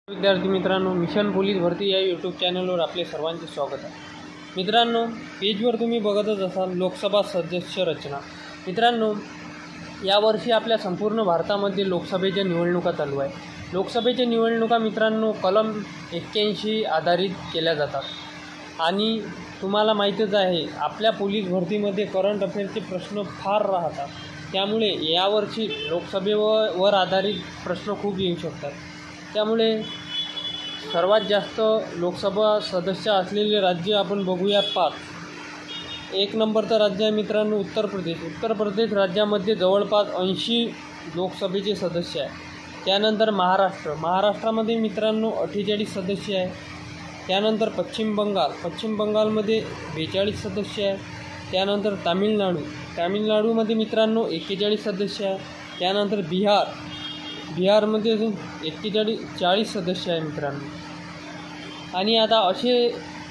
विद्यार्थी मित्रांनो, mission police भरती या यूट्यूब चॅनलवर आपले सर्वांचे स्वागत आहे। मित्रांनो, पेजवर तुम्ही बघतच असाल लोकसभा सदस्य रचना। मित्रांनो, यावर्षी आपल्या संपूर्ण भारतामध्ये लोकसभेच्या निवडणुका चालू आहे। लोकसभेच्या निवडणुका मित्रांनो कलम 81 आधारित केल्या जातात आणि तुम्हाला माहीतच आहे आपल्या पोलीस भरतीमध्ये करंट अफेअर्सचे प्रश्न फार राहतात, त्यामुळे यावर्षी लोकसभेवर आधारित प्रश्न खूप येऊ शकतात। त्यामुळे सर्वात जास्त लोकसभा सदस्य असलेले राज्य आपण बघूया 5। 1 नंबरचं राज्य आहे मित्रांनो उत्तर प्रदेश। उत्तर प्रदेश राज्यामध्ये जवळपास 80 लोकसभेचे सदस्य आहे। त्यानंतर महाराष्ट्रामध्ये मित्रांनो 48 सदस्य आहे। त्यानंतर पश्चिम बंगालमध्ये 42 सदस्य आहे। त्यानंतर तामिळनाडूमध्ये मित्रांनो 41 सदस्य आहे। त्यानंतर बिहारमध्ये 40 सदस्य आहे मित्रांनो। आणि आता असे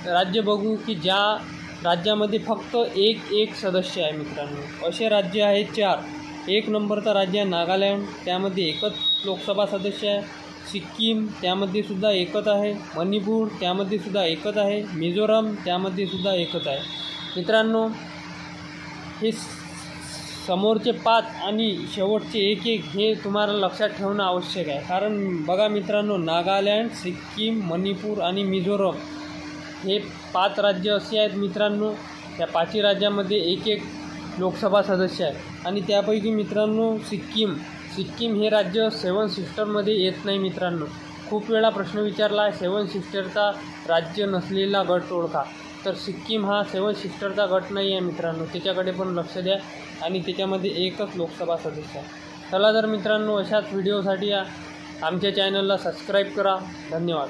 राज्य बघू की ज्या राज्यामध्ये फक्त एक सदस्य आहे मित्रांनो। असे राज्य आहेत 4। 1 नंबरचा राज्य आहे नागालँड, त्यामध्ये एकच लोकसभा सदस्य आहे। सिक्कीम, त्यामध्ये सुद्धा एकच आहे। मणिपूर, त्यामध्ये सुद्धा एकच आहे। मिझोरम, त्यामध्ये सुद्धा एकच आहे। मित्रांनो, हे समोरचे 5 आणि शेवटचे 1 हे तुम्हाला लक्षात ठेवणं आवश्यक आहे। कारण बघा मित्रांनो, नागालँड, सिक्कीम, मणिपूर आणि मिझोरम हे 5 राज्य असे आहेत मित्रांनो। त्या 5 राज्यामध्ये एक लोकसभा सदस्य आहे आणि त्यापैकी मित्रांनो सिक्कीम हे राज्य 7 सिस्टरमध्ये येत नाही मित्रांनो। खूप वेळा प्रश्न विचारला आहे 7 सिस्टरचा राज्य नसलेला गट ओळखा, तर सिक्कीम हा 7 सिस्टरचा गट नाही आहे मित्रांनो, त्याच्याकडे पण लक्ष द्या आणि त्याच्यामध्ये एकच लोकसभा सदस्य आहे। चला तर मित्रांनो, अशाच व्हिडिओसाठी आमच्या चॅनलला सबस्क्राईब करा। धन्यवाद।